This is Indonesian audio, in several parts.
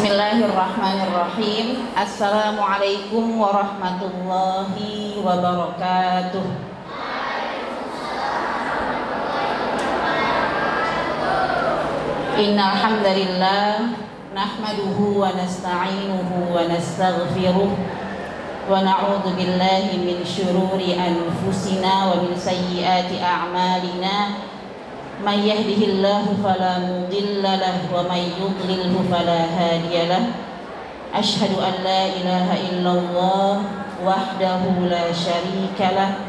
Bismillahirrahmanirrahim. Assalamualaikum warahmatullahi wabarakatuh. Innal hamdalillah nahmaduhu wa nasta'inuhu wa nastaghfiruh wa na'udzu billahi min syururi anfusina wa min sayyiati a'malina. Man yahdihillahu fala mudilla lahu wa man yudlilhu fala hadiya lahu. Asyhadu an la ilaha illallah wahdahu la syarika lahu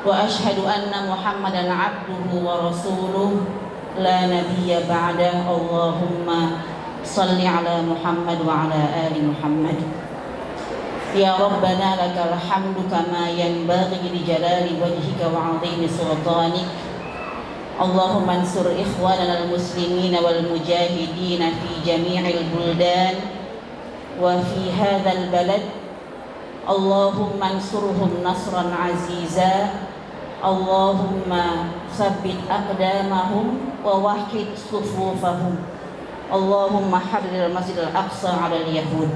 wa asyhadu anna Muhammadan abduhu wa rasuluh la nabiyya ba'da. Allahumma salli ala Muhammad wa ala ali Muhammad. Ya Rabbana lakal hamdu kama yanbaghi li jalali wajhika wa 'azimi sultanik. Allahumma ansur ikhwanana al-muslimin wal mujahidin fi jami'il buldan wa fi hadzal balad. Allahumma ansurhum nasran aziza. Allahumma sabbit aqdamahum wa wahhid sufufahum. Allahumma harrir masjidil aqsa 'ala al-yahud.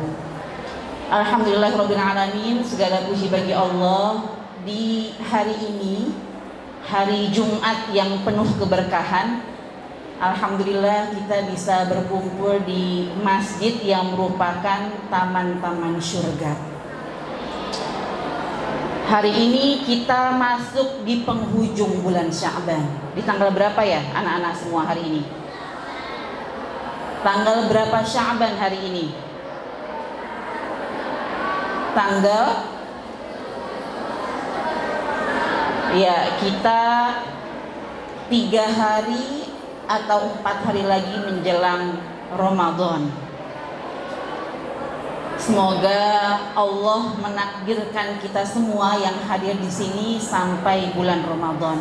Alhamdulillahirabbil alamin. Segala puji bagi Allah di hari ini, hari Jumat yang penuh keberkahan. Alhamdulillah kita bisa berkumpul di masjid yang merupakan taman-taman surga. Hari ini kita masuk di penghujung bulan Sya'ban. Di tanggal berapa ya anak-anak semua hari ini? Tanggal berapa Sya'ban hari ini? Tanggal, ya, kita 3 hari atau 4 hari lagi menjelang Ramadan. Semoga Allah menakdirkan kita semua yang hadir di sini sampai bulan Ramadan.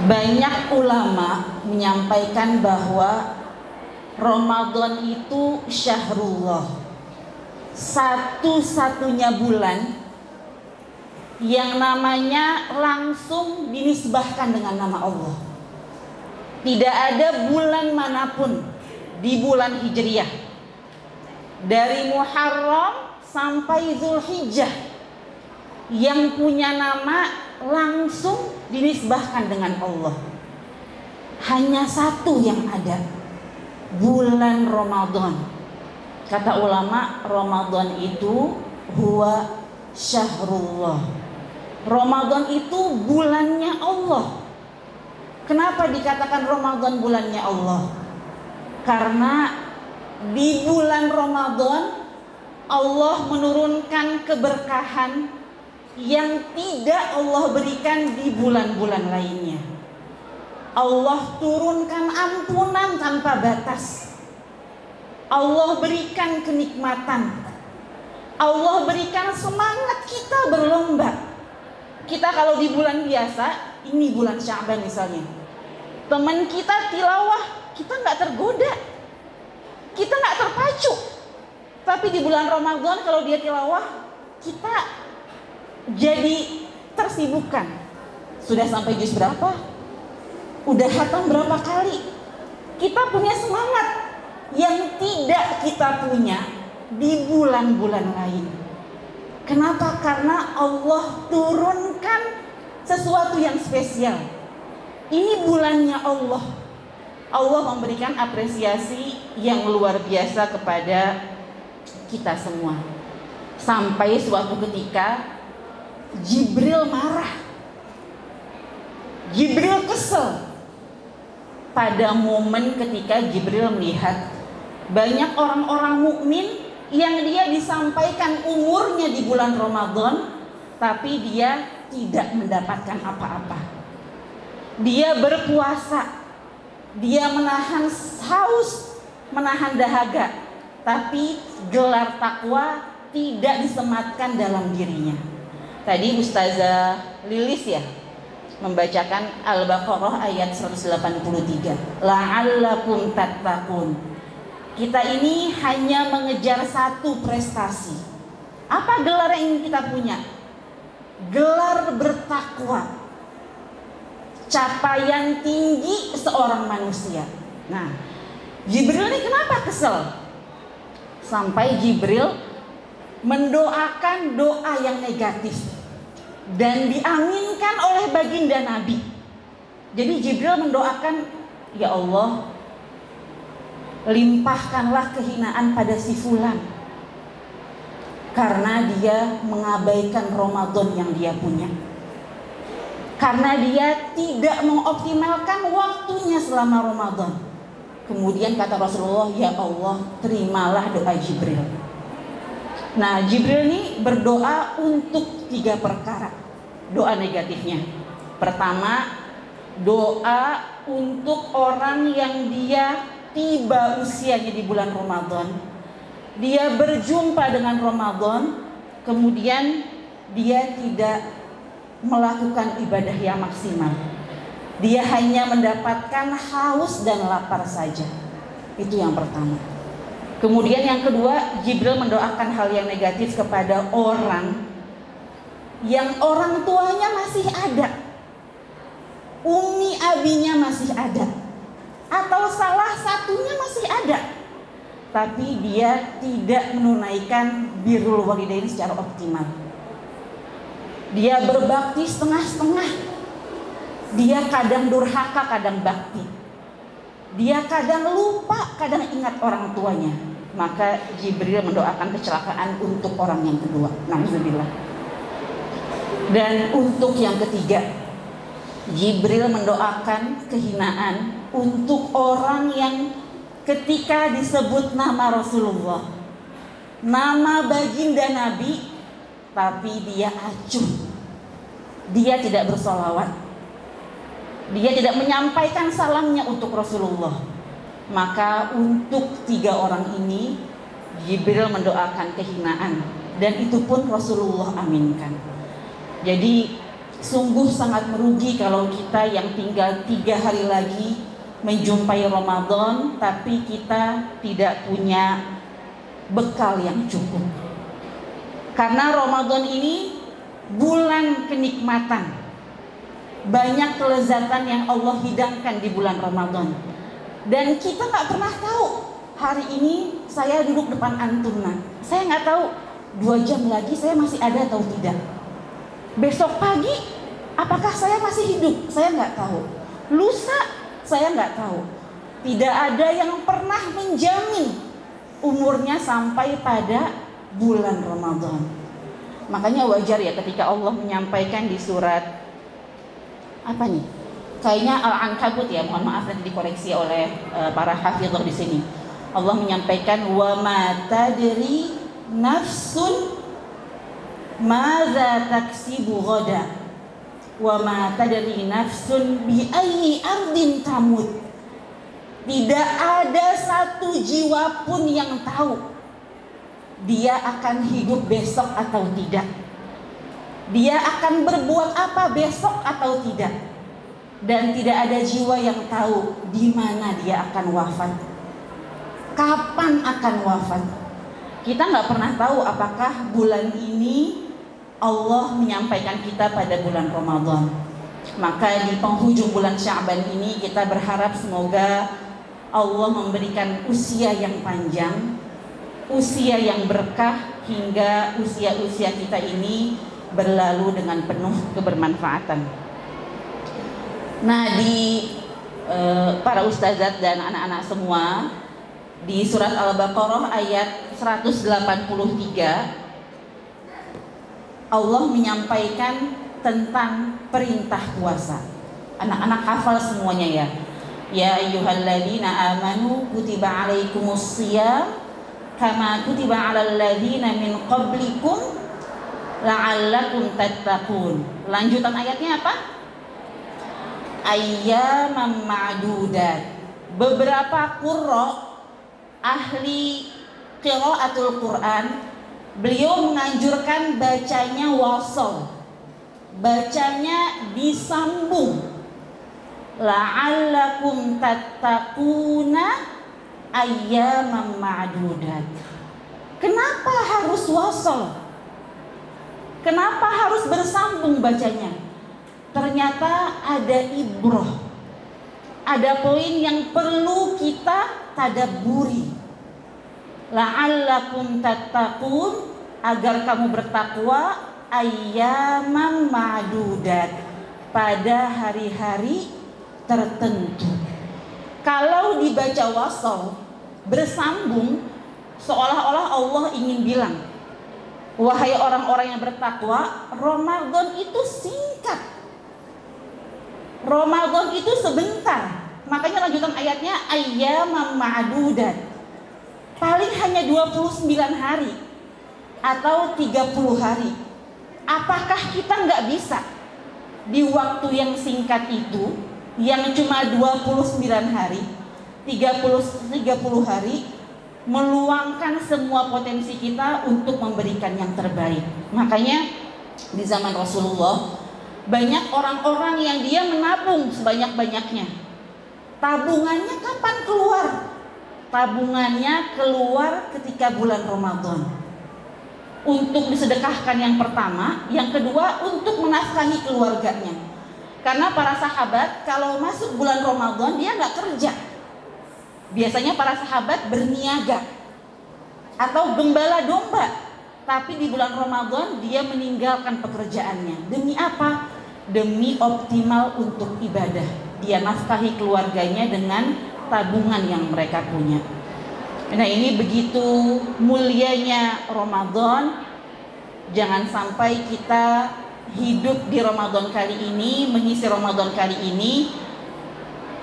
Banyak ulama menyampaikan bahwa Ramadan itu syahrullah, satu-satunya bulan yang namanya langsung dinisbahkan dengan nama Allah. Tidak ada bulan manapun di bulan Hijriyah, dari Muharram sampai Zulhijjah, yang punya nama langsung dinisbahkan dengan Allah. Hanya satu yang ada, bulan Ramadan. Kata ulama, Ramadan itu huwa syahrullah. Ramadan itu bulannya Allah. Kenapa dikatakan Ramadan bulannya Allah? Karena di bulan Ramadan Allah menurunkan keberkahan yang tidak Allah berikan di bulan-bulan lainnya. Allah turunkan ampunan tanpa batas. Allah berikan kenikmatan. Allah berikan semangat kita berlomba. Kita kalau di bulan biasa, ini bulan Sya'ban misalnya, teman kita tilawah, kita nggak tergoda, kita nggak terpacu. Tapi di bulan Ramadan kalau dia tilawah, kita jadi tersibukkan. Sudah sampai juz berapa? Udah khatam berapa kali? Kita punya semangat yang tidak kita punya di bulan-bulan lain. Kenapa? Karena Allah turunkan sesuatu yang spesial. Ini bulannya Allah. Allah memberikan apresiasi yang luar biasa kepada kita semua. Sampai suatu ketika Jibril marah. Jibril kesel. Pada momen ketika Jibril melihat banyak orang-orang mukmin yang dia disampaikan umurnya di bulan Ramadan, tapi dia tidak mendapatkan apa-apa. Dia berpuasa, dia menahan haus, menahan dahaga, tapi gelar takwa tidak disematkan dalam dirinya. Tadi Ustazah Lilis ya membacakan Al-Baqarah ayat 183. La'allakum tattaqun. Kita ini hanya mengejar satu prestasi. Apa gelar yang kita punya? Gelar bertakwa. Capaian tinggi seorang manusia. Nah, Jibril ini kenapa kesel? Sampai Jibril mendoakan doa yang negatif dan diaminkan oleh baginda Nabi. Jadi Jibril mendoakan, ya Allah, limpahkanlah kehinaan pada si fulan karena dia mengabaikan Ramadan yang dia punya, karena dia tidak mengoptimalkan waktunya selama Ramadan. Kemudian kata Rasulullah, ya Allah, terimalah doa Jibril. Nah, Jibril ini berdoa untuk 3 perkara doa negatifnya. Pertama, doa untuk orang yang dia tiba usianya di bulan Ramadan, dia berjumpa dengan Ramadan, kemudian dia tidak melakukan ibadah yang maksimal. Dia hanya mendapatkan haus dan lapar saja. Itu yang pertama. Kemudian yang kedua, Jibril mendoakan hal yang negatif kepada orang yang orang tuanya masih ada, umi abinya masih ada, atau salah satunya masih ada, tapi dia tidak menunaikan birrul walidain secara optimal. Dia berbakti setengah-setengah. Dia kadang durhaka, kadang bakti. Dia kadang lupa, kadang ingat orang tuanya. Maka Jibril mendoakan kecelakaan untuk orang yang kedua. Na'udzubillah. Dan untuk yang ketiga, Jibril mendoakan kehinaan untuk orang yang ketika disebut nama Rasulullah, nama baginda Nabi, tapi dia acuh, dia tidak bersolawat, dia tidak menyampaikan salamnya untuk Rasulullah. Maka untuk 3 orang ini Jibril mendoakan kehinaan, dan itu pun Rasulullah aminkan. Jadi sungguh sangat merugi kalau kita yang tinggal 3 hari lagi menjumpai Ramadan, tapi kita tidak punya bekal yang cukup. Karena Ramadan ini bulan kenikmatan, banyak kelezatan yang Allah hidangkan di bulan Ramadan. Dan kita nggak pernah tahu, hari ini saya duduk depan Antuna, saya nggak tahu 2 jam lagi saya masih ada atau tidak. Besok pagi apakah saya masih hidup, saya nggak tahu. Lusa saya nggak tahu. Tidak ada yang pernah menjamin umurnya sampai pada bulan Ramadan. Makanya wajar ya ketika Allah menyampaikan di surat apa nih? Kayaknya Al-Ankabut ya, mohon maaf nanti dikoreksi oleh para hafizah di sini. Allah menyampaikan, wa ma tadri nafsun madza taksibu ghada wa ma tadri nafsun bi ayyi ardin tamut. Tidak ada satu jiwa pun yang tahu dia akan hidup besok atau tidak, dia akan berbuat apa besok atau tidak. Dan tidak ada jiwa yang tahu di mana dia akan wafat, kapan akan wafat. Kita nggak pernah tahu apakah bulan ini Allah menyampaikan kita pada bulan Ramadan. Maka di penghujung bulan Sya'ban ini kita berharap semoga Allah memberikan usia yang panjang, usia yang berkah, hingga usia-usia kita ini berlalu dengan penuh kebermanfaatan. Nah, di para ustazat dan anak-anak semua, di surat Al-Baqarah ayat 183 Allah menyampaikan tentang perintah puasa. Anak-anak hafal semuanya ya. Ya ayyuhalladzina amanu kutiba alaikumus shiyam kama kutiba alal ladzina min qablikum la'allakum tattaqun. Lanjutan ayatnya apa? Ayyaman ma'dudat. Beberapa qurra ahli qiraatul Quran, beliau menganjurkan bacanya wasol, bacanya disambung, la'allakum tattaquna ayyaman ma'dudat. Kenapa harus wasol? Kenapa harus bersambung bacanya? Ternyata ada ibrah, ada poin yang perlu kita tadabburi. La'allakum tattaqun, agar kamu bertakwa, ayyaman ma'dudat, pada hari-hari tertentu. Kalau dibaca wasal bersambung, seolah-olah Allah ingin bilang, wahai orang-orang yang bertakwa, Ramadan itu singkat, Ramadan itu sebentar. Makanya lanjutan ayatnya ayyaman ma'dudat, paling hanya 29 hari atau 30 hari. Apakah kita nggak bisa di waktu yang singkat itu, yang cuma 29 hari, 30 hari, meluangkan semua potensi kita untuk memberikan yang terbaik? Makanya di zaman Rasulullah banyak orang-orang yang dia menabung sebanyak-banyaknya. Tabungannya kapan keluar? Tabungannya keluar ketika bulan Ramadan, untuk disedekahkan yang pertama, yang kedua untuk menafkahi keluarganya. Karena para sahabat kalau masuk bulan Ramadan dia nggak kerja. Biasanya para sahabat berniaga atau gembala domba, tapi di bulan Ramadan dia meninggalkan pekerjaannya. Demi apa? Demi optimal untuk ibadah. Dia nafkahi keluarganya dengan tabungan yang mereka punya. Nah, ini begitu mulianya Ramadan. Jangan sampai kita hidup di Ramadan kali ini, mengisi Ramadan kali ini,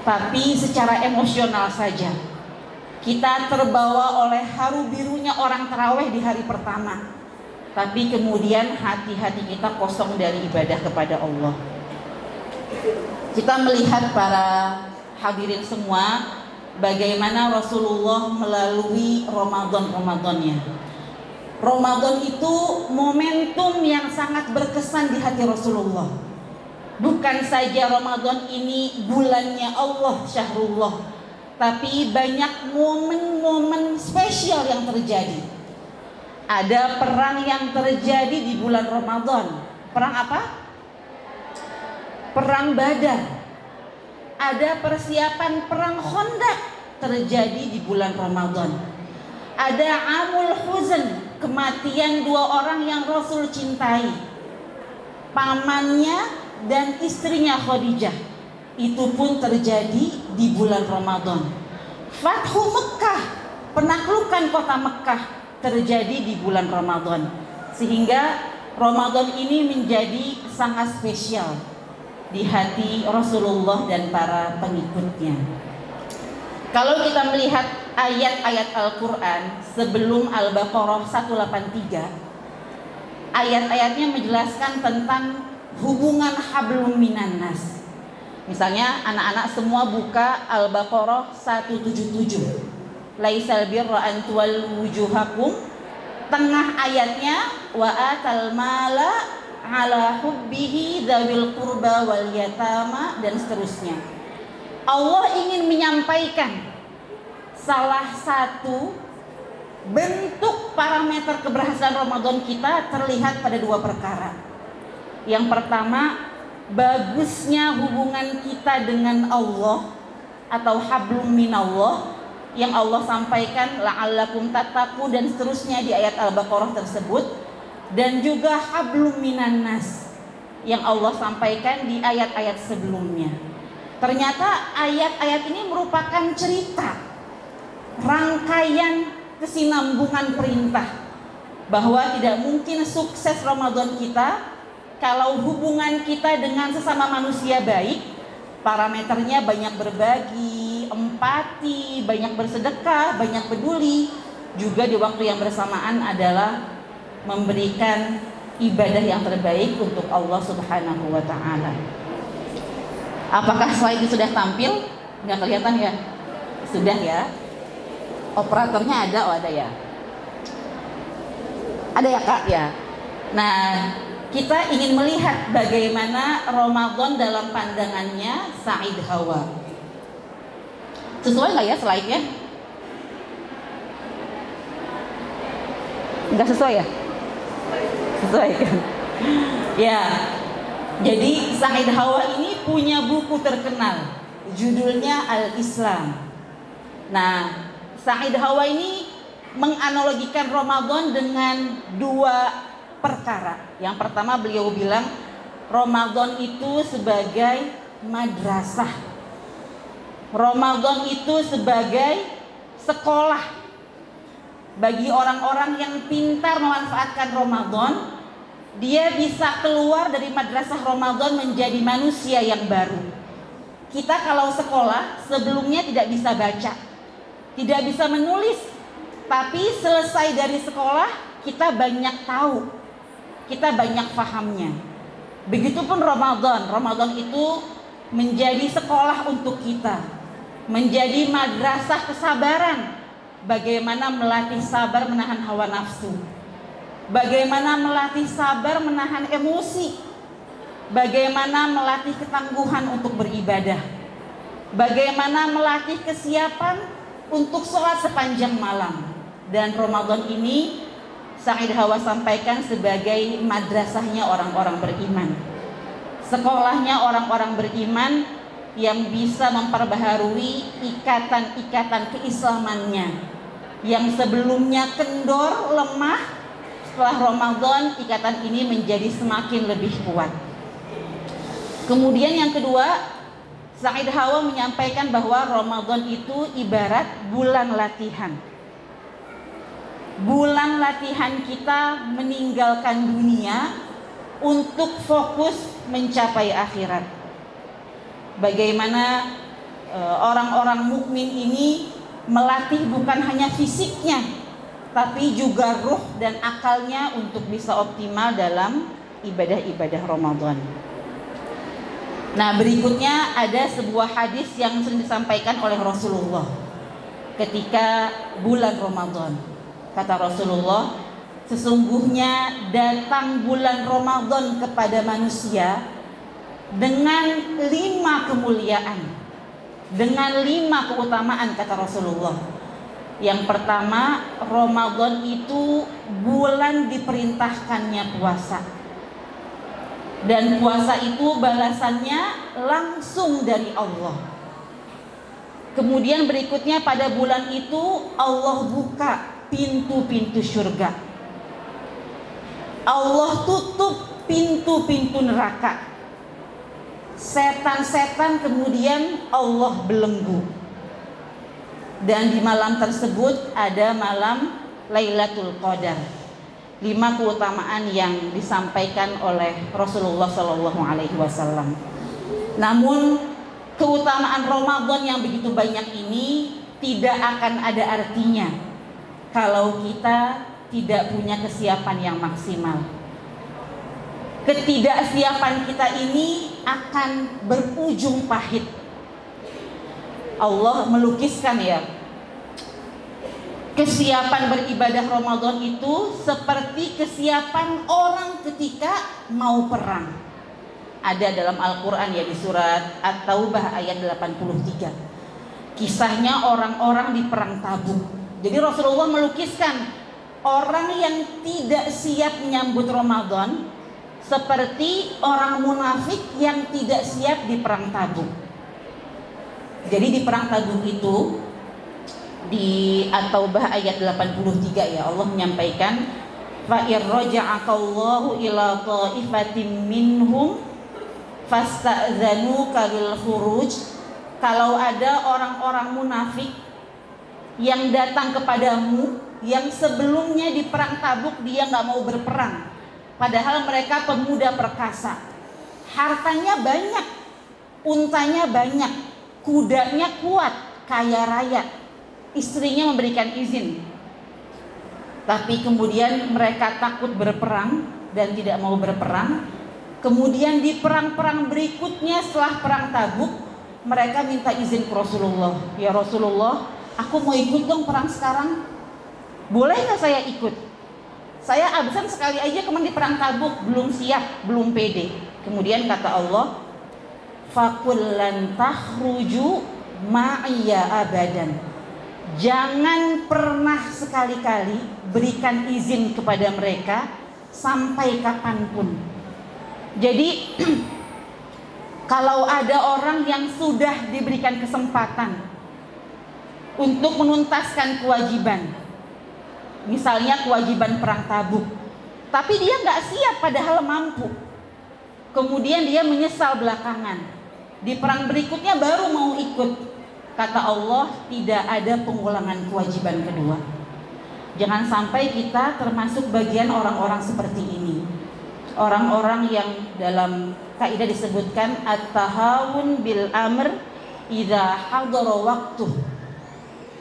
tapi secara emosional saja. Kita terbawa oleh haru birunya orang taraweh di hari pertama, tapi kemudian hati-hati kita kosong dari ibadah kepada Allah. Kita melihat para hadirin semua, bagaimana Rasulullah melalui Ramadan-Ramadannya. Ramadan itu momentum yang sangat berkesan di hati Rasulullah. Bukan saja Ramadan ini bulannya Allah, syahrullah, tapi banyak momen-momen spesial yang terjadi. Ada perang yang terjadi di bulan Ramadan. Perang apa? Perang Badar. Ada persiapan perang Khandaq terjadi di bulan Ramadan. Ada Amul Huzn, kematian dua orang yang Rasul cintai, pamannya dan istrinya Khadijah. Itu pun terjadi di bulan Ramadan. Fathu Mekah, penaklukan kota Mekah, terjadi di bulan Ramadan. Sehingga Ramadan ini menjadi sangat spesial di hati Rasulullah dan para pengikutnya. Kalau kita melihat ayat-ayat Al-Quran sebelum Al-Baqarah 183, ayat-ayatnya menjelaskan tentang hubungan hablum minan nas. Misalnya anak-anak semua buka Al-Baqarah 177, laisal birra an tuwallu wujuhakum, tengah ayatnya wa atal mala ala hubbihi dzawil qurba wal yatama, dan seterusnya. Allah ingin menyampaikan salah satu bentuk parameter keberhasilan Ramadan kita terlihat pada dua perkara. Yang pertama, bagusnya hubungan kita dengan Allah atau hablum minallah, yang Allah sampaikan la'allakum tattaqun dan seterusnya di ayat Al-Baqarah tersebut. Dan juga hablum minan nas yang Allah sampaikan di ayat-ayat sebelumnya. Ternyata ayat-ayat ini merupakan cerita, rangkaian kesinambungan perintah, bahwa tidak mungkin sukses Ramadan kita kalau hubungan kita dengan sesama manusia baik. Parameternya banyak berbagi, empati, banyak bersedekah, banyak peduli. Juga di waktu yang bersamaan adalah memberikan ibadah yang terbaik untuk Allah Subhanahu wa ta'ala. Apakah slide itu sudah tampil? Nggak kelihatan ya? Sudah ya? Operatornya ada? Oh ada ya? Ada ya Kak ya? Nah, kita ingin melihat bagaimana Ramadan dalam pandangannya Said Hawa. Sesuai nggak ya slide-nya? Nggak sesuai ya? Sesuai kan? Ya, jadi Said Hawa ini punya buku terkenal, judulnya Al-Islam. Nah, Said Hawa ini menganalogikan Ramadan dengan dua perkara. Yang pertama beliau bilang Ramadan itu sebagai madrasah. Ramadan itu sebagai sekolah bagi orang-orang yang pintar memanfaatkan Ramadan. Dia bisa keluar dari madrasah Ramadan menjadi manusia yang baru. Kita kalau sekolah sebelumnya tidak bisa baca, tidak bisa menulis, tapi selesai dari sekolah kita banyak tahu, kita banyak pahamnya. Begitupun Ramadan. Ramadan itu menjadi sekolah untuk kita, menjadi madrasah kesabaran. Bagaimana melatih sabar menahan hawa nafsu, bagaimana melatih sabar menahan emosi, bagaimana melatih ketangguhan untuk beribadah, bagaimana melatih kesiapan untuk sholat sepanjang malam. Dan Ramadan ini Said Hawa sampaikan sebagai madrasahnya orang-orang beriman, sekolahnya orang-orang beriman yang bisa memperbaharui ikatan-ikatan keislamannya yang sebelumnya kendor, lemah. Setelah Ramadan ikatan ini menjadi semakin lebih kuat. Kemudian yang kedua, Said Hawa menyampaikan bahwa Ramadan itu ibarat bulan latihan. Bulan latihan kita meninggalkan dunia untuk fokus mencapai akhirat. Bagaimana orang-orang mukmin ini melatih bukan hanya fisiknya, tapi juga ruh dan akalnya untuk bisa optimal dalam ibadah-ibadah Ramadan. Nah, berikutnya ada sebuah hadis yang sering disampaikan oleh Rasulullah ketika bulan Ramadan. Kata Rasulullah, sesungguhnya datang bulan Ramadan kepada manusia dengan 5 kemuliaan, dengan 5 keutamaan, kata Rasulullah. Yang pertama, Ramadan itu bulan diperintahkannya puasa, dan puasa itu balasannya langsung dari Allah. Kemudian berikutnya, pada bulan itu Allah buka pintu-pintu surga, Allah tutup pintu-pintu neraka. Setan-setan kemudian Allah belenggu. Dan di malam tersebut ada malam Lailatul Qadar. 5 keutamaan yang disampaikan oleh Rasulullah SAW. Namun keutamaan Ramadan yang begitu banyak ini tidak akan ada artinya kalau kita tidak punya kesiapan yang maksimal. Ketidaksiapan kita ini akan berujung pahit. Allah melukiskan ya, kesiapan beribadah Ramadan itu seperti kesiapan orang ketika mau perang. Ada dalam Al-Quran ya, di surat At-Taubah ayat 83. Kisahnya orang-orang di perang Tabuk. Jadi Rasulullah melukiskan orang yang tidak siap menyambut Ramadan seperti orang munafik yang tidak siap di perang Tabuk. Jadi di perang Tabuk itu, di At-Taubah ayat 83 ya, Allah menyampaikan, fa irraja'akallahu ila ta'ifatin minhum fasta'zanuka lil khuruj. Kalau ada orang-orang munafik yang datang kepadamu, yang sebelumnya di perang Tabuk dia nggak mau berperang, padahal mereka pemuda perkasa, hartanya banyak, untanya banyak, kudanya kuat, kaya raya, istrinya memberikan izin, tapi kemudian mereka takut berperang dan tidak mau berperang. Kemudian di perang-perang berikutnya setelah perang Tabuk, mereka minta izin ke Rasulullah, ya Rasulullah, aku mau ikut dong perang sekarang, boleh nggak saya ikut? Saya absen sekali aja kemarin di perang Tabuk, belum siap, belum pede. Kemudian kata Allah, fakullan takhruju ma'iyya abadan. Jangan pernah sekali-kali berikan izin kepada mereka sampai kapanpun. Jadi kalau ada orang yang sudah diberikan kesempatan untuk menuntaskan kewajiban. Misalnya kewajiban perang Tabuk, tapi dia nggak siap padahal mampu. Kemudian dia menyesal belakangan. Di perang berikutnya baru mau ikut. Kata Allah, tidak ada pengulangan kewajiban kedua. Jangan sampai kita termasuk bagian orang-orang seperti ini. Orang-orang yang dalam kaidah disebutkan at-tahawun bil amr idza hadara waqtuh.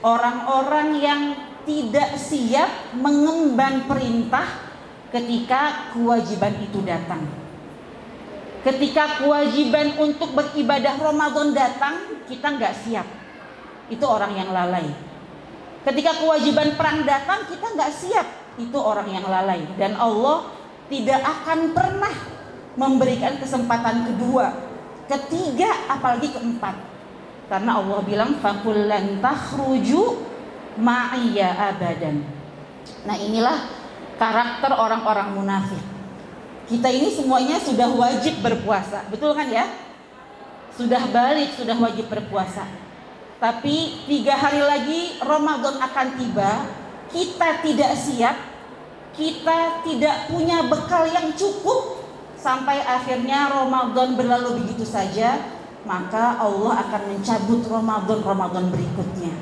Orang-orang yang tidak siap mengemban perintah ketika kewajiban itu datang. Ketika kewajiban untuk beribadah Ramadan datang, kita nggak siap. Itu orang yang lalai. Ketika kewajiban perang datang, kita nggak siap. Itu orang yang lalai. Dan Allah tidak akan pernah memberikan kesempatan kedua, ketiga, apalagi keempat. Karena Allah bilang fakullan takhruju ma'iyya abadan. Nah, inilah karakter orang-orang munafik. Kita ini semuanya sudah wajib berpuasa, betul kan ya? Sudah balik, sudah wajib berpuasa. Tapi 3 hari lagi Ramadan akan tiba, kita tidak siap, kita tidak punya bekal yang cukup, sampai akhirnya Ramadan berlalu begitu saja, maka Allah akan mencabut Ramadan berikutnya.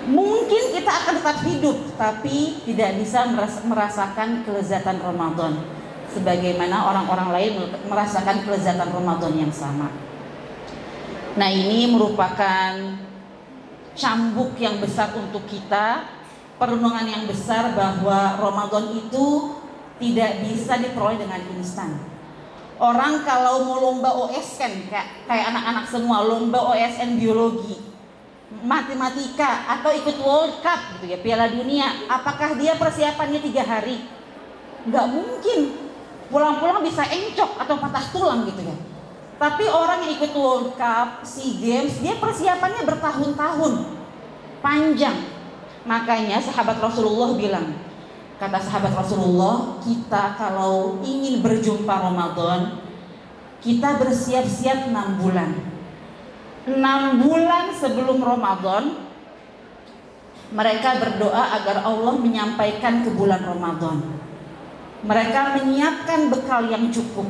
Mungkin kita akan tetap hidup, tapi tidak bisa merasakan kelezatan Ramadan sebagaimana orang-orang lain merasakan kelezatan Ramadan yang sama. Nah, ini merupakan cambuk yang besar untuk kita, perenungan yang besar bahwa Ramadan itu tidak bisa diperoleh dengan instan. Orang kalau mau lomba OSN kayak anak-anak semua lomba OSN biologi, matematika, atau ikut World Cup gitu ya, Piala Dunia, apakah dia persiapannya 3 hari? Nggak mungkin. Pulang-pulang bisa encok atau patah tulang gitu ya. Tapi orang yang ikut World Cup, SEA Games, dia persiapannya bertahun-tahun, panjang. Makanya sahabat Rasulullah bilang, kata sahabat Rasulullah, kita kalau ingin berjumpa Ramadan, kita bersiap-siap 6 bulan. 6 bulan sebelum Ramadan, mereka berdoa agar Allah menyampaikan ke bulan Ramadan. Mereka menyiapkan bekal yang cukup.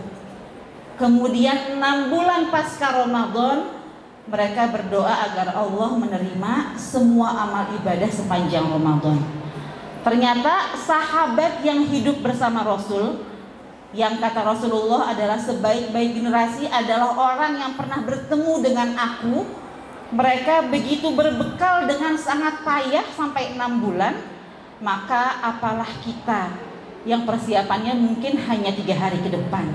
Kemudian 6 bulan pasca Ramadan, mereka berdoa agar Allah menerima semua amal ibadah sepanjang Ramadan. Ternyata sahabat yang hidup bersama Rasul, yang kata Rasulullah adalah sebaik-baik generasi adalah orang yang pernah bertemu dengan aku. Mereka begitu berbekal dengan sangat payah sampai 6 bulan. Maka apalah kita yang persiapannya mungkin hanya 3 hari ke depan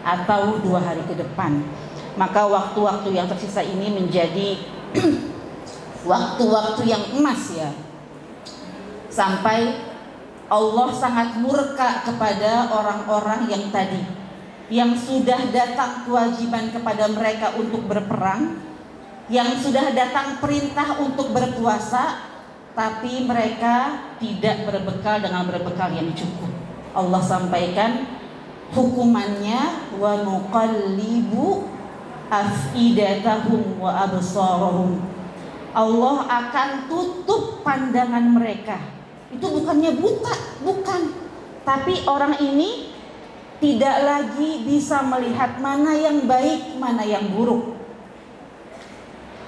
atau 2 hari ke depan. Maka waktu-waktu yang tersisa ini menjadi waktu-waktu yang emas ya, sampai Allah sangat murka kepada orang-orang yang tadi, yang sudah datang kewajiban kepada mereka untuk berperang, yang sudah datang perintah untuk berpuasa, tapi mereka tidak berbekal dengan berbekal yang cukup. Allah sampaikan hukumannya, wa nuqallibu afidatahum wa absarahum. Allah akan tutup pandangan mereka. Itu bukannya buta, bukan. Tapi orang ini tidak lagi bisa melihat mana yang baik, mana yang buruk.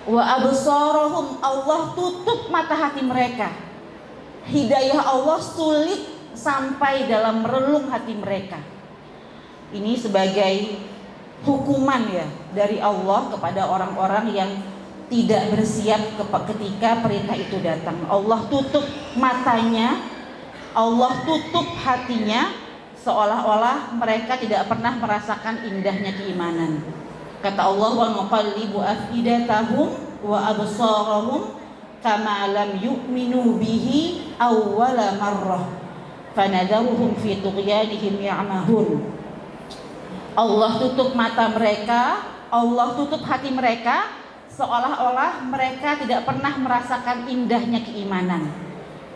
Wa absarahum, Allah tutup mata hati mereka. Hidayah Allah sulit sampai dalam relung hati mereka. Ini sebagai hukuman ya dari Allah kepada orang-orang yang tidak bersiap ketika perintah itu datang. Allah tutup matanya, Allah tutup hatinya, seolah-olah mereka tidak pernah merasakan indahnya keimanan. Kata Allah, wa nuqallibu afidatahum wa absarahum kama lam yu'minu bihi awwala marrah fanadharuhum fi tughyanihim ya'mahun. Allah tutup mata mereka, Allah tutup hati mereka, seolah-olah mereka tidak pernah merasakan indahnya keimanan,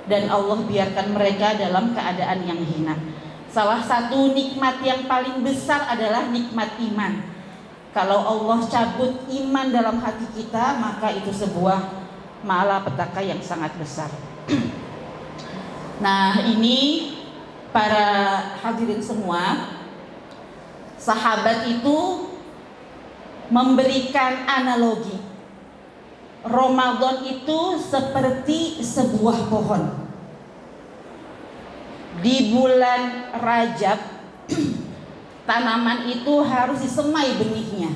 dan Allah biarkan mereka dalam keadaan yang hina. Salah satu nikmat yang paling besar adalah nikmat iman. Kalau Allah cabut iman dalam hati kita, maka itu sebuah malapetaka yang sangat besar. Nah, ini para hadirin semua, sahabat itu memberikan analogi. Ramadan itu seperti sebuah pohon. Di bulan Rajab tanaman itu harus disemai benihnya.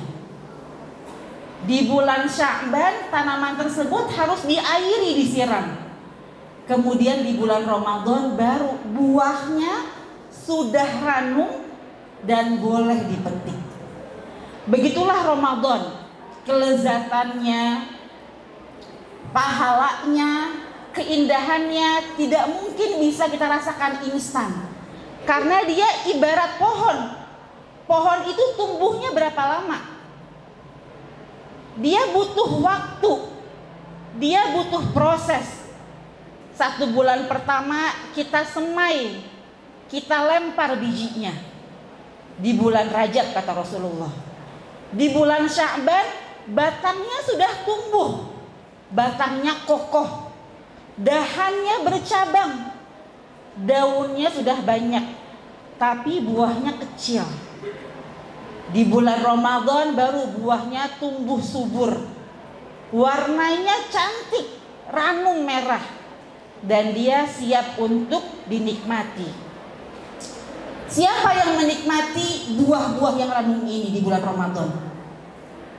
Di bulan Sya'ban tanaman tersebut harus diairi, disiram. Kemudian di bulan Ramadan baru buahnya sudah ranum dan boleh dipetik. Begitulah Ramadan, kelezatannya, pahalanya, keindahannya tidak mungkin bisa kita rasakan instan. Karena dia ibarat pohon. Pohon itu tumbuhnya berapa lama? Dia butuh waktu, dia butuh proses. 1 bulan pertama kita semai, kita lempar bijinya. Di bulan Rajab kata Rasulullah. Di bulan Sya'ban batangnya sudah tumbuh, batangnya kokoh, dahannya bercabang, daunnya sudah banyak, tapi buahnya kecil. Di bulan Ramadan baru buahnya tumbuh subur, warnanya cantik, ranum merah, dan dia siap untuk dinikmati. Siapa yang menikmati buah-buah yang ranum ini di bulan Ramadan?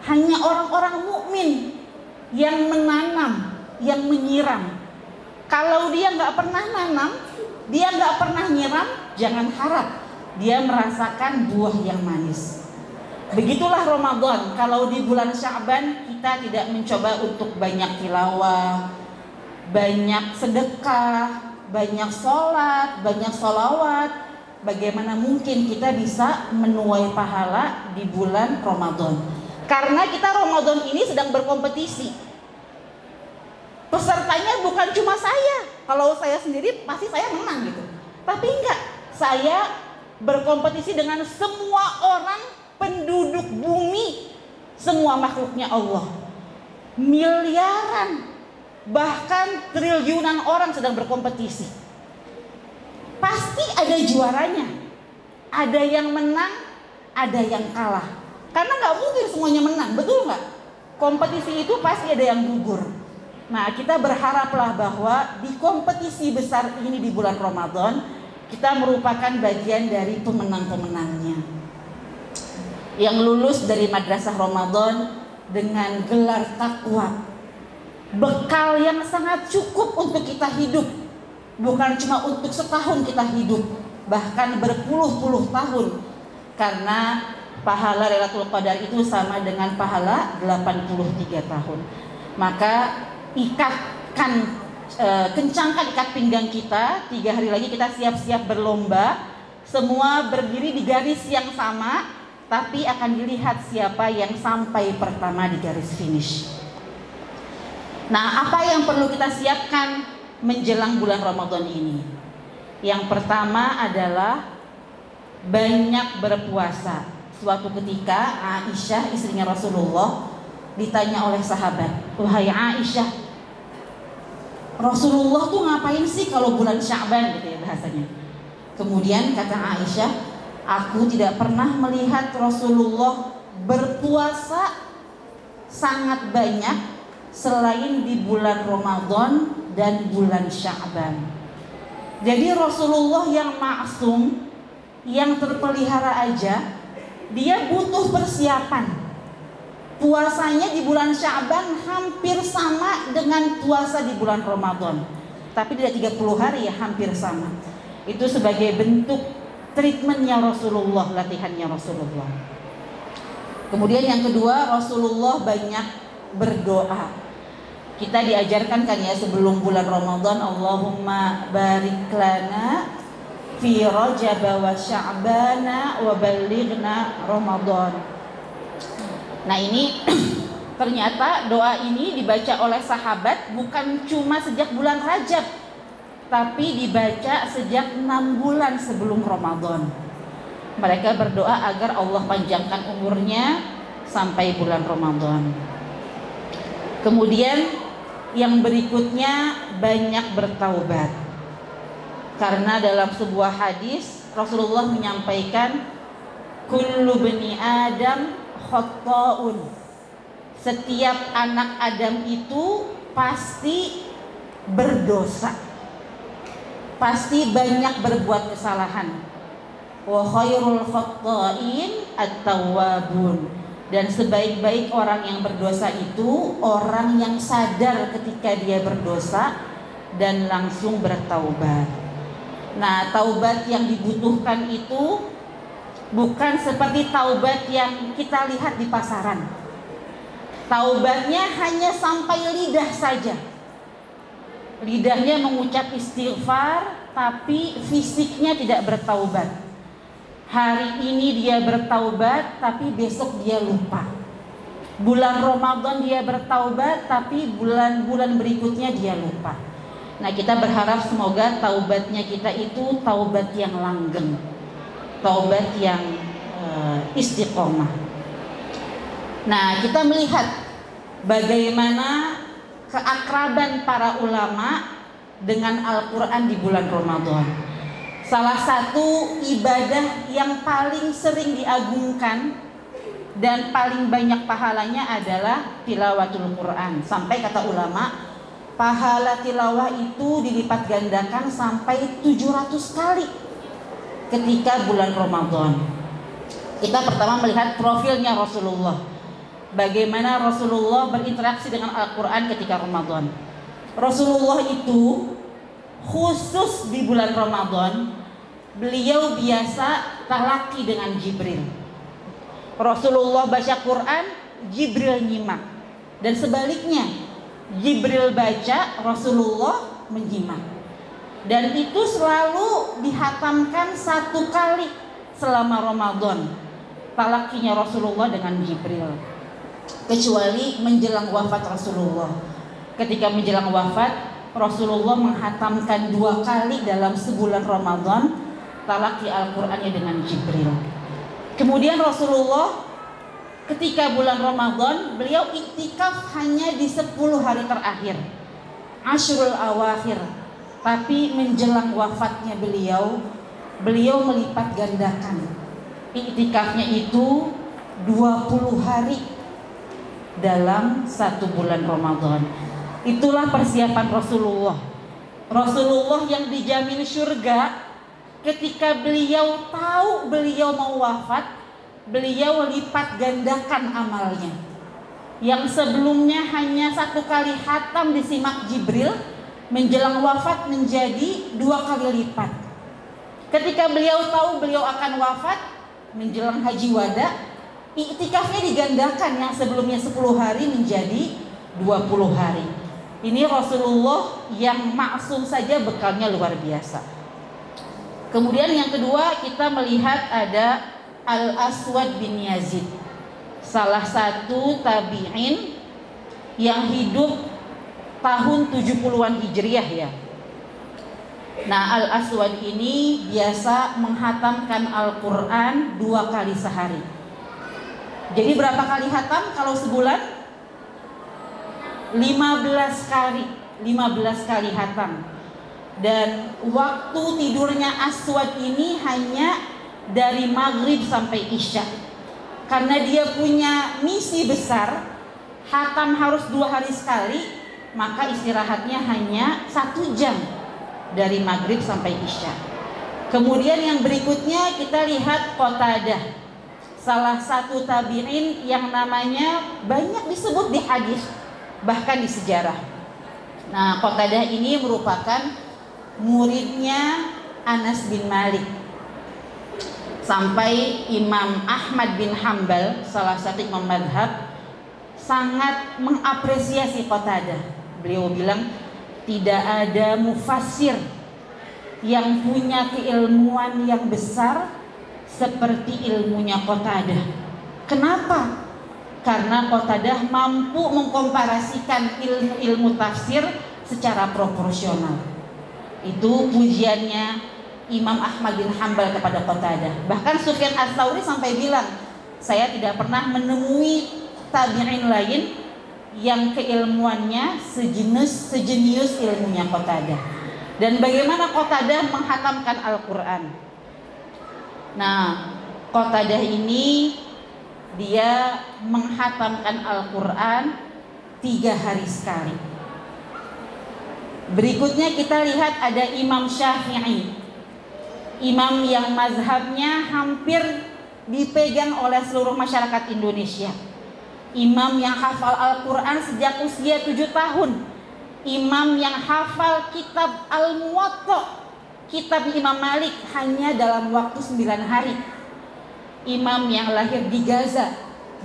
Hanya orang-orang mukmin yang menanam, yang menyiram. Kalau dia nggak pernah nanam, dia nggak pernah nyiram, jangan harap dia merasakan buah yang manis. Begitulah Ramadan. Kalau di bulan Sya'ban kita tidak mencoba untuk banyak tilawah, banyak sedekah, banyak sholat, banyak sholawat, bagaimana mungkin kita bisa menuai pahala di bulan Ramadan? Karena kita Ramadan ini sedang berkompetisi. Pesertanya bukan cuma saya. Kalau saya sendiri pasti saya menang gitu. Tapi enggak, saya berkompetisi dengan semua orang penduduk bumi, semua makhluknya Allah. Miliaran, bahkan triliunan orang sedang berkompetisi. Pasti ada juaranya. Ada yang menang, ada yang kalah. Karena nggak mungkin semuanya menang, betul nggak? Kompetisi itu pasti ada yang gugur. Nah, kita berharaplah bahwa di kompetisi besar ini di bulan Ramadan, kita merupakan bagian dari pemenang-pemenangnya. Yang lulus dari madrasah Ramadan dengan gelar takwa. Bekal yang sangat cukup untuk kita hidup. Bukan cuma untuk setahun kita hidup, bahkan berpuluh-puluh tahun. Karena pahala Lailatul Qadar itu sama dengan pahala 83 tahun. Maka ikatkan, kencangkan ikat pinggang kita. 3 hari lagi kita siap-siap berlomba. Semua berdiri di garis yang sama, tapi akan dilihat siapa yang sampai pertama di garis finish. Nah, apa yang perlu kita siapkan menjelang bulan Ramadan ini? Yang pertama adalah banyak berpuasa. Suatu ketika Aisyah, istrinya Rasulullah, ditanya oleh sahabat, "Wahai Aisyah, Rasulullah tuh ngapain sih kalau bulan Sya'ban?" gitu ya bahasanya. Kemudian kata Aisyah, "Aku tidak pernah melihat Rasulullah berpuasa sangat banyak selain di bulan Ramadan dan bulan Sya'ban." Jadi Rasulullah yang maksum, yang terpelihara aja, dia butuh persiapan. Puasanya di bulan Sya'ban hampir sama dengan puasa di bulan Ramadan. Tapi tidak 30 hari ya, hampir sama. Itu sebagai bentuk treatmentnya Rasulullah, latihannya Rasulullah. Kemudian yang kedua, Rasulullah banyak berdoa. Kita diajarkan kan ya sebelum bulan Ramadan, Allahumma barik lana fi Rajab wa Sya'bana wa ballighna Ramadan. Nah, ini ternyata doa ini dibaca oleh sahabat bukan cuma sejak bulan Rajab, tapi dibaca sejak 6 bulan sebelum Ramadan. Mereka berdoa agar Allah panjangkan umurnya sampai bulan Ramadan. Kemudian yang berikutnya banyak bertaubat. Karena dalam sebuah hadis Rasulullah menyampaikan kullu bani Adam khata'un. Setiap anak Adam itu pasti berdosa. Pasti banyak berbuat kesalahan. Wa khairul khata'in at-tawwabun. Dan sebaik-baik orang yang berdosa itu orang yang sadar ketika dia berdosa dan langsung bertaubat. Nah, taubat yang dibutuhkan itu bukan seperti taubat yang kita lihat di pasaran. Taubatnya hanya sampai lidah saja. Lidahnya mengucap istighfar, tapi fisiknya tidak bertaubat. Hari ini dia bertaubat, tapi besok dia lupa. Bulan Ramadan dia bertaubat, tapi bulan-bulan berikutnya dia lupa. Nah, kita berharap semoga taubatnya kita itu taubat yang langgeng, taubat yang istiqomah. Nah, kita melihat bagaimana keakraban para ulama dengan Al-Quran di bulan Ramadan. Salah satu ibadah yang paling sering diagungkan dan paling banyak pahalanya adalah tilawatul Quran. Sampai kata ulama, pahala tilawah itu dilipat gandakan sampai 700 kali ketika bulan Ramadan. Kita pertama melihat profilnya Rasulullah. Bagaimana Rasulullah berinteraksi dengan Al-Quran ketika Ramadan. Rasulullah itu khusus di bulan Ramadan, beliau biasa talaki dengan Jibril. Rasulullah baca Quran, Jibril nyimak. Dan sebaliknya, Jibril baca, Rasulullah menyimak. Dan itu selalu dihatamkan 1 kali selama Ramadan, talakinya Rasulullah dengan Jibril. Kecuali menjelang wafat Rasulullah. Ketika menjelang wafat, Rasulullah menghatamkan 2 kali dalam sebulan Ramadan talaki Al-Qur'annya dengan Jibril. Kemudian Rasulullah ketika bulan Ramadan beliau iktikaf hanya di 10 hari terakhir, Ashrul Awakhir. Tapi menjelang wafatnya beliau melipat gandakan iktikafnya itu 20 hari dalam 1 bulan Ramadan. Itulah persiapan Rasulullah. Rasulullah yang dijamin surga, ketika beliau tahu beliau mau wafat, beliau lipat gandakan amalnya. Yang sebelumnya hanya 1 kali khatam disimak Jibril, menjelang wafat menjadi 2 kali lipat. Ketika beliau tahu beliau akan wafat, menjelang haji wada, iktikafnya digandakan, yang sebelumnya 10 hari menjadi 20 hari. Ini Rasulullah yang maksum saja bekalnya luar biasa. Kemudian yang kedua, kita melihat ada Al-Aswad bin Yazid, salah satu tabi'in yang hidup tahun 70-an Hijriah ya. Nah, Al-Aswad ini biasa menghatamkan Al-Quran 2 kali sehari. Jadi berapa kali hatam kalau sebulan? 15 kali hatam. Dan waktu tidurnya Aswad ini hanya dari maghrib sampai isya. Karena dia punya misi besar, hatam harus 2 hari sekali, maka istirahatnya hanya 1 jam dari maghrib sampai isya. Kemudian yang berikutnya kita lihat Qatadah, salah satu tabi'in yang namanya banyak disebut di hadis, bahkan di sejarah. Nah, Qatadah ini merupakan muridnya Anas bin Malik. Sampai Imam Ahmad bin Hambal, salah satu imam madhab, sangat mengapresiasi Qatadah. Beliau bilang tidak ada mufassir yang punya keilmuan yang besar seperti ilmunya Qatadah. Kenapa? Karena Qatadah mampu mengkomparasikan ilmu tafsir secara proporsional. Itu pujiannya Imam Ahmad bin Hambal kepada Qatadah. Bahkan Sufyan Ats-Tsauri sampai bilang, saya tidak pernah menemui tabi'in lain yang keilmuannya sejenius ilmunya Qatadah. Dan bagaimana Qatadah menghatamkan Al-Quran? Nah, Qatadah ini dia menghatamkan Al-Quran 3 hari sekali. Berikutnya kita lihat ada Imam Syafi'i, imam yang mazhabnya hampir dipegang oleh seluruh masyarakat Indonesia. Imam yang hafal Al-Quran sejak usia 7 tahun. Imam yang hafal kitab Al-Muwatta, kitab Imam Malik, hanya dalam waktu 9 hari. Imam yang lahir di Gaza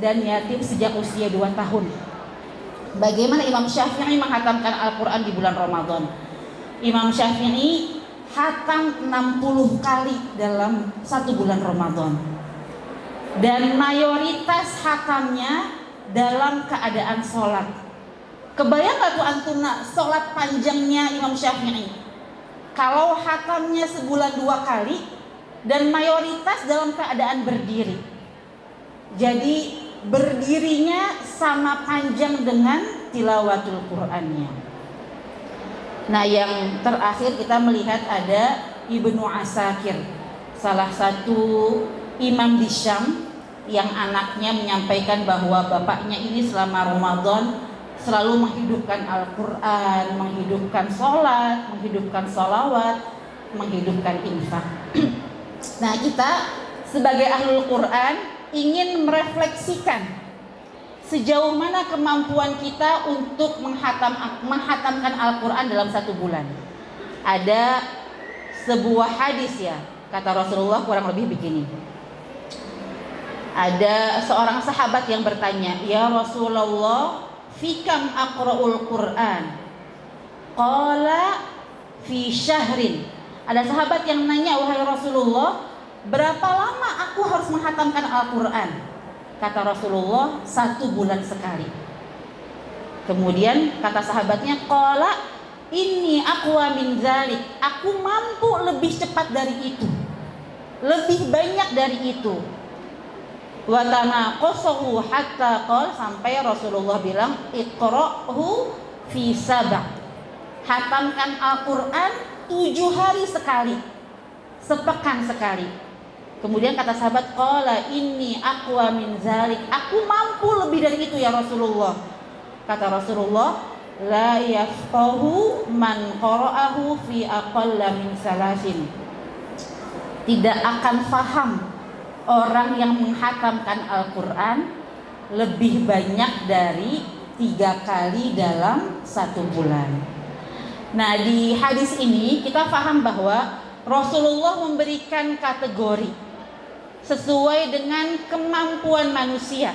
dan yatim sejak usia 2 tahun. Bagaimana Imam Syafi'i menghatamkan Al-Quran di bulan Ramadan? Imam Syafi'i hatam 60 kali dalam 1 bulan Ramadan. Dan mayoritas hatamnya dalam keadaan sholat. Kebayang gak tuh antum sholat panjangnya Imam Syafi'i? Kalau hatamnya sebulan 2 kali dan mayoritas dalam keadaan berdiri. Jadi berdirinya sama panjang dengan tilawatul Qur'annya. Nah, yang terakhir kita melihat ada Ibnu Asakir, salah satu imam di Syam yang anaknya menyampaikan bahwa bapaknya ini selama Ramadan selalu menghidupkan Al-Quran, menghidupkan sholat, menghidupkan sholawat, menghidupkan infak. Nah, kita sebagai ahlul Quran ingin merefleksikan sejauh mana kemampuan kita untuk menghatamkan Al-Quran dalam 1 bulan. Ada sebuah hadis ya, kata Rasulullah kurang lebih begini. Ada seorang sahabat yang bertanya, "Ya Rasulullah, fikam aqra'ul Quran?" Qala fi syahrin. Ada sahabat yang nanya, "Wahai Rasulullah, berapa lama aku harus menghatamkan Al-Quran?" Kata Rasulullah, 1 bulan sekali. Kemudian kata sahabatnya, "Qala inni aqwa min dzalik." Aku mampu lebih cepat dari itu, lebih banyak dari itu. Wa tanaqasahu hatta qala, sampai Rasulullah bilang, "Iqra'hu fi sab'." Hatamkan Al-Quran 7 hari sekali, sepekan sekali. Kemudian kata sahabat, qala inni aqwa min zalik. Aku mampu lebih dari itu ya Rasulullah. Kata Rasulullah, la yafqahu man qara'ahu fi aqalla min salasin. Tidak akan faham orang yang menghatamkan Al-Quran lebih banyak dari 3 kali dalam 1 bulan. Nah, di hadis ini kita paham bahwa Rasulullah memberikan kategori sesuai dengan kemampuan manusia.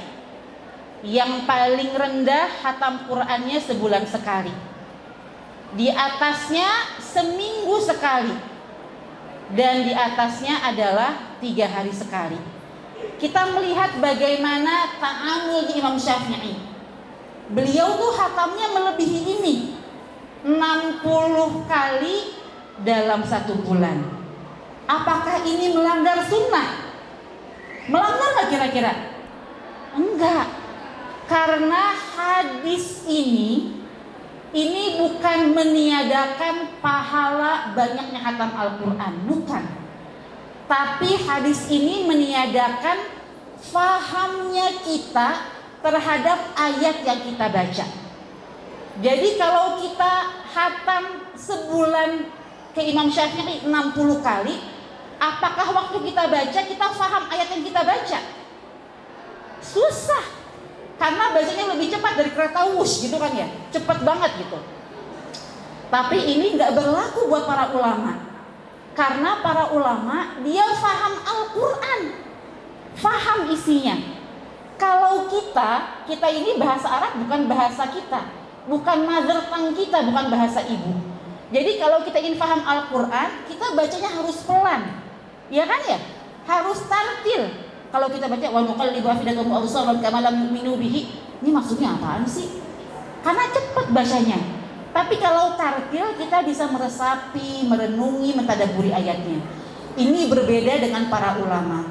Yang paling rendah hatam Qur'annya sebulan sekali, di atasnya seminggu sekali, dan di atasnya adalah 3 hari sekali. Kita melihat bagaimana ta'amul Imam Syafi'i. Beliau tuh hatamnya melebihi ini, 60 kali dalam 1 bulan. Apakah ini melanggar sunnah? Melanggar nggak kira-kira? Enggak, karena hadis ini bukan meniadakan pahala banyaknya hatam Al-Quran, bukan. Tapi hadis ini meniadakan fahamnya kita terhadap ayat yang kita baca. Jadi kalau kita hatam sebulan ke Imam Syafi'i 60 kali, apakah waktu kita baca kita faham ayat yang kita baca? Susah, karena bacanya lebih cepat dari kereta wush gitu kan ya, cepat banget gitu. Tapi ini nggak berlaku buat para ulama, karena para ulama dia faham Al-Quran, faham isinya. Kalau kita ini bahasa Arab bukan bahasa kita, bukan mother tongue kita, bukan bahasa ibu. Jadi kalau kita ingin faham Al-Quran, kita bacanya harus pelan, ya kan ya, harus tartil. Kalau kita baca wa nuqallibu afidatahum wa absarahum kama lam yu'minu bihi, ini maksudnya apaan sih? Karena cepat bacanya. Tapi kalau tartil, kita bisa meresapi, merenungi, mentadabburi ayatnya. Ini berbeda dengan para ulama.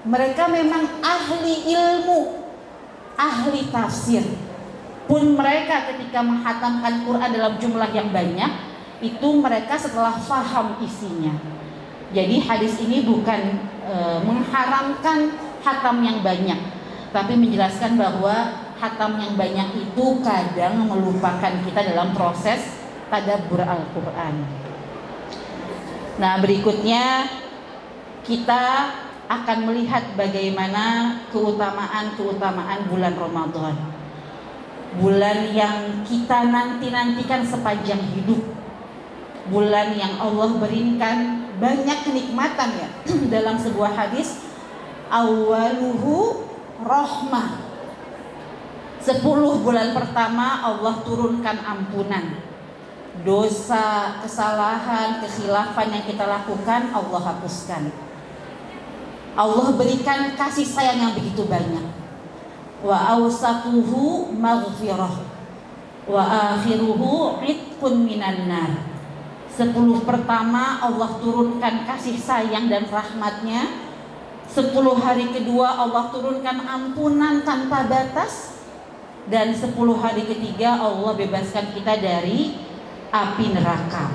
Mereka memang ahli ilmu, ahli tafsir. Pun mereka ketika menghatamkan Quran dalam jumlah yang banyak, itu mereka setelah paham isinya. Jadi hadis ini bukan mengharamkan hatam yang banyak, tapi menjelaskan bahwa hatam yang banyak itu kadang melupakan kita dalam proses tadabbur Al-Quran. Nah, berikutnya kita akan melihat bagaimana keutamaan bulan Ramadan. Bulan yang kita nantikan sepanjang hidup. Bulan yang Allah berikan banyak kenikmatan ya. Dalam sebuah hadis, awaluhu rahmah. 10 bulan pertama Allah turunkan ampunan. Dosa, kesalahan, kekhilafan yang kita lakukan Allah hapuskan. Allah berikan kasih sayang yang begitu banyak. Wa awsatuhu maghfirah wa akhiruhu itqun minan nar. 10 pertama Allah turunkan kasih sayang dan rahmatnya. 10 hari kedua Allah turunkan ampunan tanpa batas. Dan 10 hari ketiga Allah bebaskan kita dari api neraka.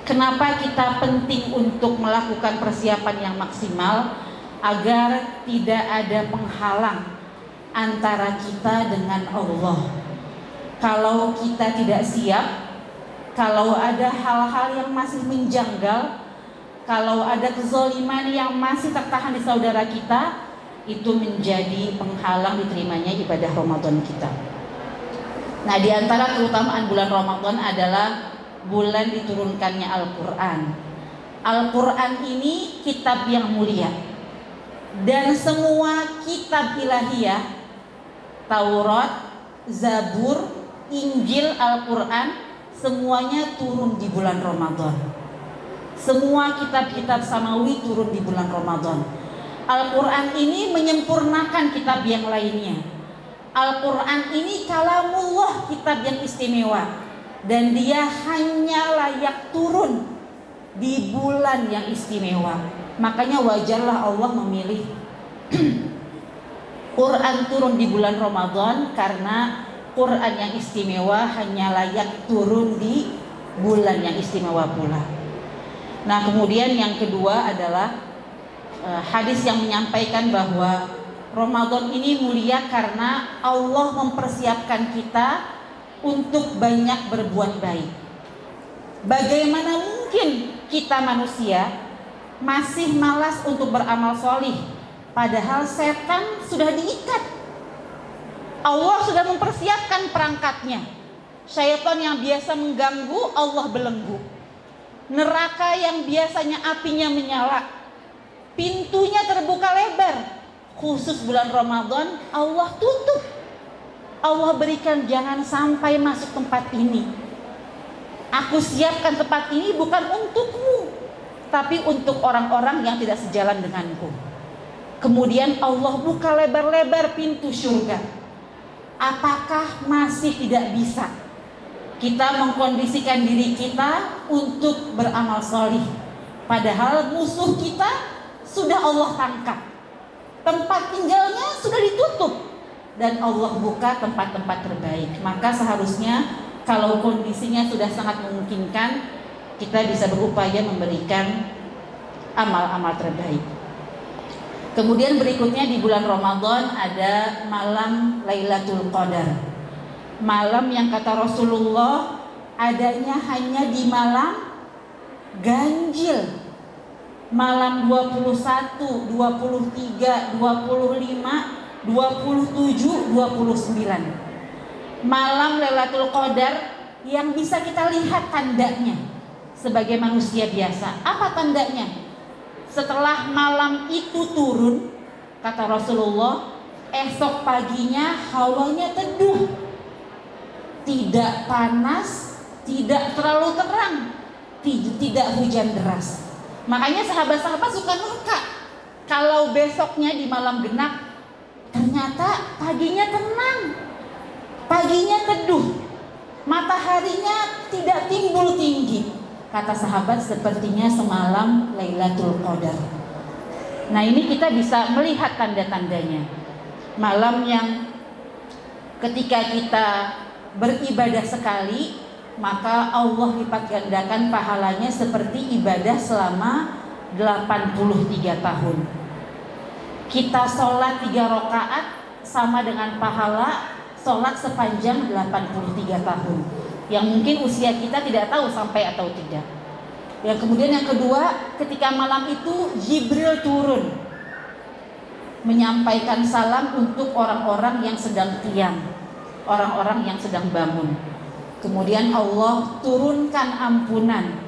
Kenapa kita penting untuk melakukan persiapan yang maksimal agar tidak ada penghalang antara kita dengan Allah. Kalau kita tidak siap, kalau ada hal-hal yang masih menjanggal, kalau ada kezaliman yang masih tertahan di saudara kita, itu menjadi penghalang diterimanya ibadah Ramadan kita. Nah, di antara keutamaan bulan Ramadan adalah bulan diturunkannya Al-Quran. Al-Quran ini kitab yang mulia. Dan semua kitab ilahiyah, Taurat, Zabur, Injil, Al-Quran, semuanya turun di bulan Ramadan. Semua kitab-kitab samawi turun di bulan Ramadan. Al-Quran ini menyempurnakan kitab yang lainnya. Al-Quran ini kalamullah, kitab yang istimewa. Dan dia hanya layak turun di bulan yang istimewa. Makanya wajarlah Allah memilih Quran turun di bulan Ramadan, karena Quran yang istimewa hanya layak turun di bulan yang istimewa pula. Nah, kemudian yang kedua adalah hadis yang menyampaikan bahwa Ramadan ini mulia karena Allah mempersiapkan kita untuk banyak berbuat baik. Bagaimana mungkin kita manusia masih malas untuk beramal solih, padahal setan sudah diikat. Allah sudah mempersiapkan perangkatnya. Syaitan yang biasa mengganggu, Allah belenggu. Neraka yang biasanya apinya menyala, pintunya terbuka lebar. Khusus bulan Ramadan Allah tutup. Allah berikan jangan sampai masuk tempat ini. Aku siapkan tempat ini bukan untukmu, tapi untuk orang-orang yang tidak sejalan denganku. Kemudian Allah buka lebar-lebar pintu surga. Apakah masih tidak bisa kita mengkondisikan diri kita untuk beramal solih, padahal musuh kita sudah Allah tangkap, tempat tinggalnya sudah ditutup, dan Allah buka tempat-tempat terbaik. Maka seharusnya kalau kondisinya sudah sangat memungkinkan, kita bisa berupaya memberikan amal-amal terbaik. Kemudian berikutnya di bulan Ramadan ada malam Lailatul Qadar. Malam yang kata Rasulullah adanya hanya di malam ganjil. Malam 21, 23, 25, 27, 29. Malam Lailatul Qadar yang bisa kita lihat tandanya sebagai manusia biasa. Apa tandanya? Setelah malam itu turun, kata Rasulullah, esok paginya hawanya teduh, tidak panas, tidak terlalu terang, tidak hujan deras. Makanya sahabat-sahabat suka nuka kalau besoknya di malam genap ternyata paginya tenang, paginya teduh, mataharinya tidak timbul tinggi. Kata sahabat, sepertinya semalam Lailatul Qadar. Nah, ini kita bisa melihat tanda-tandanya. Malam yang Ketika kita beribadah sekali, maka Allah lipat gandakan pahalanya seperti ibadah selama 83 tahun. Kita sholat 3 rakaat sama dengan pahala sholat sepanjang 83 tahun. Yang mungkin usia kita tidak tahu sampai atau tidak. Yang kemudian yang kedua, ketika malam itu Jibril turun menyampaikan salam untuk orang-orang yang sedang qiyam, orang-orang yang sedang bangun. Kemudian Allah turunkan ampunan.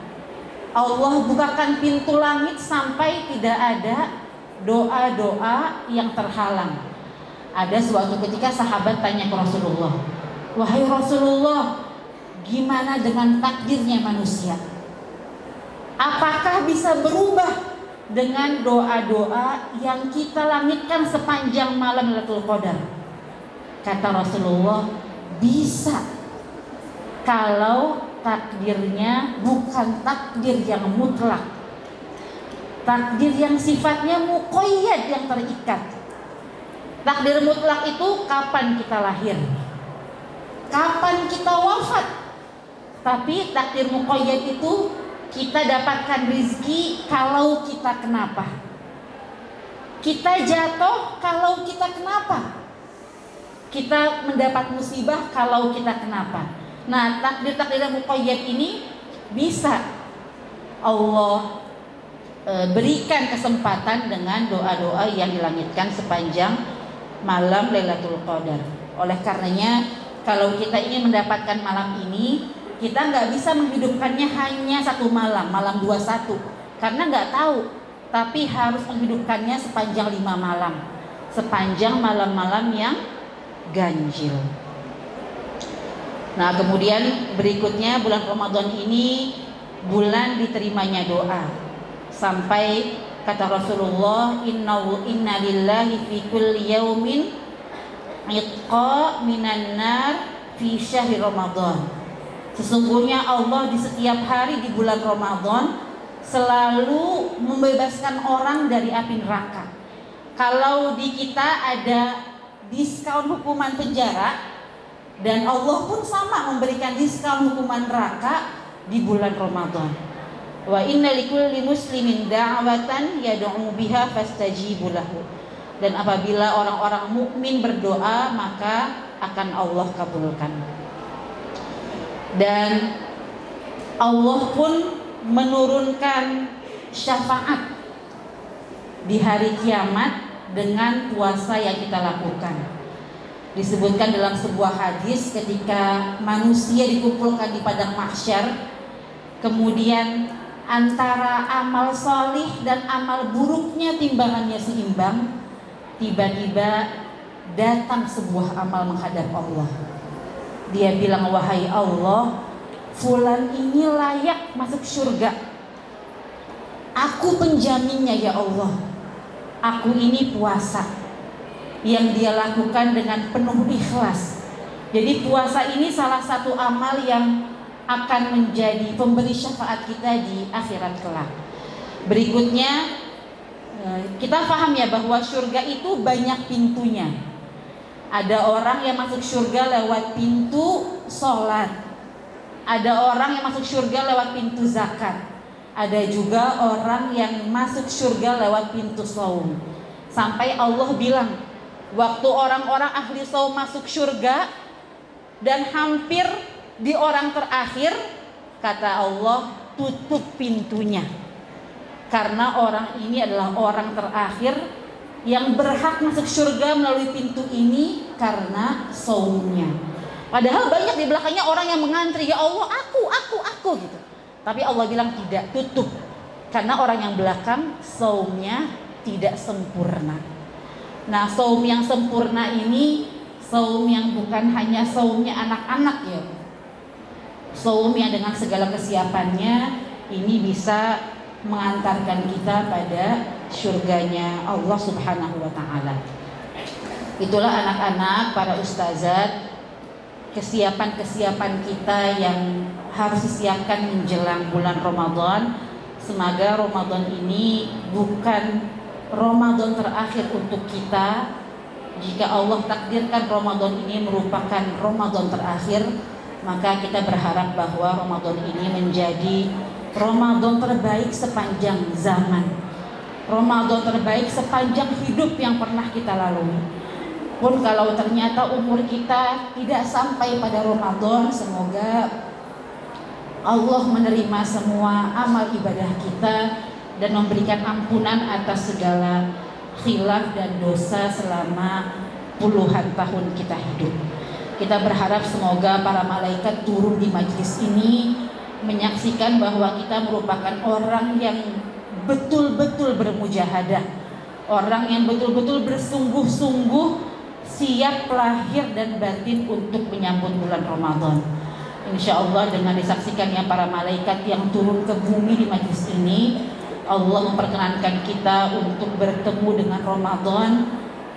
Allah bukakan pintu langit sampai tidak ada doa-doa yang terhalang. Ada suatu ketika sahabat tanya ke Rasulullah, "Wahai Rasulullah, gimana dengan takdirnya manusia? Apakah bisa berubah dengan doa-doa yang kita langitkan sepanjang malam Lailatul Qadar?" Kata Rasulullah, bisa, kalau takdirnya bukan takdir yang mutlak, takdir yang sifatnya muqayyad, yang terikat. Takdir mutlak itu kapan kita lahir, kapan kita wafat. Tapi takdir muqayyad itu kita dapatkan rizki kalau kita kenapa, kita jatuh kalau kita kenapa, kita mendapat musibah kalau kita kenapa. Nah, takdir-takdir yang muqayyad ini bisa Allah berikan kesempatan dengan doa-doa yang dilangitkan sepanjang malam Lailatul Qadar. Oleh karenanya, kalau kita ingin mendapatkan malam ini, kita nggak bisa menghidupkannya hanya satu malam, malam 21, karena nggak tahu. Tapi harus menghidupkannya sepanjang 5 malam, sepanjang malam-malam yang ganjil. Nah, kemudian berikutnya bulan Ramadan ini bulan diterimanya doa. Sampai kata Rasulullah, inna lillahi fi kulli yaumin itqa minan nar fi syahri Ramadan. Sesungguhnya Allah di setiap hari di bulan Ramadan selalu membebaskan orang dari api neraka. Kalau di kita ada diskon hukuman penjara, dan Allah pun sama memberikan diskon hukuman neraka di bulan Ramadan. Wa inna likulli muslimin da'watan yad'u biha fastajibu lahu. Dan apabila orang-orang mukmin berdoa, maka akan Allah kabulkan. Dan Allah pun menurunkan syafaat di hari kiamat dengan puasa yang kita lakukan. Disebutkan dalam sebuah hadis, ketika manusia dikumpulkan di padang mahsyar, kemudian antara amal solih dan amal buruknya timbangannya seimbang, tiba-tiba datang sebuah amal menghadap Allah. Dia bilang, "Wahai Allah, fulan ini layak masuk surga. Aku penjaminnya ya Allah. Aku ini puasa yang dia lakukan dengan penuh ikhlas." Jadi puasa ini salah satu amal yang akan menjadi pemberi syafaat kita di akhirat kelak. Berikutnya, kita paham ya bahwa surga itu banyak pintunya. Ada orang yang masuk surga lewat pintu sholat, ada orang yang masuk surga lewat pintu zakat, ada juga orang yang masuk surga lewat pintu saum. Sampai Allah bilang, waktu orang-orang ahli saum masuk surga dan hampir di orang terakhir, kata Allah, tutup pintunya, karena orang ini adalah orang terakhir yang berhak masuk surga melalui pintu ini karena saumnya. Padahal banyak di belakangnya orang yang mengantri, ya Allah, aku gitu. Tapi Allah bilang tidak, tutup, karena orang yang belakang saumnya tidak sempurna. Nah, saum yang sempurna ini saum yang bukan hanya saumnya anak-anak ya, saum yang dengan segala kesiapannya ini bisa mengantarkan kita pada surganya Allah Subhanahu wa ta'ala. Itulah anak-anak, para ustazat, kesiapan-kesiapan kita yang harus disiapkan menjelang bulan Ramadan. Semoga Ramadan ini bukan Ramadan terakhir untuk kita, Jika Allah takdirkan Ramadan ini merupakan Ramadan terakhir, maka kita berharap bahwa Ramadan ini menjadi Ramadan terbaik sepanjang zaman, Ramadan terbaik sepanjang hidup yang pernah kita lalui. Pun kalau ternyata umur kita tidak sampai pada Ramadan, semoga Allah menerima semua amal ibadah kita dan memberikan ampunan atas segala khilaf dan dosa selama puluhan tahun kita hidup. Kita berharap semoga para malaikat turun di majlis ini menyaksikan bahwa kita merupakan orang yang betul-betul bermujahadah, orang yang betul-betul bersungguh-sungguh siap lahir dan batin untuk menyambut bulan Ramadan. Insya Allah dengan disaksikannya para malaikat yang turun ke bumi di majlis ini, Allah memperkenankan kita untuk bertemu dengan Ramadan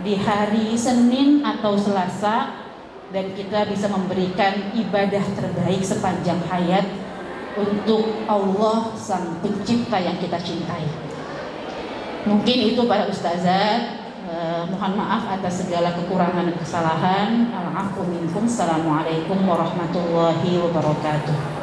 di hari Senin atau Selasa, dan kita bisa memberikan ibadah terbaik sepanjang hayat untuk Allah Sang Pencipta yang kita cintai. Mungkin itu para ustazah. Mohon maaf atas segala kekurangan dan kesalahan. Al-afwu minkum. Assalamualaikum warahmatullahi wabarakatuh.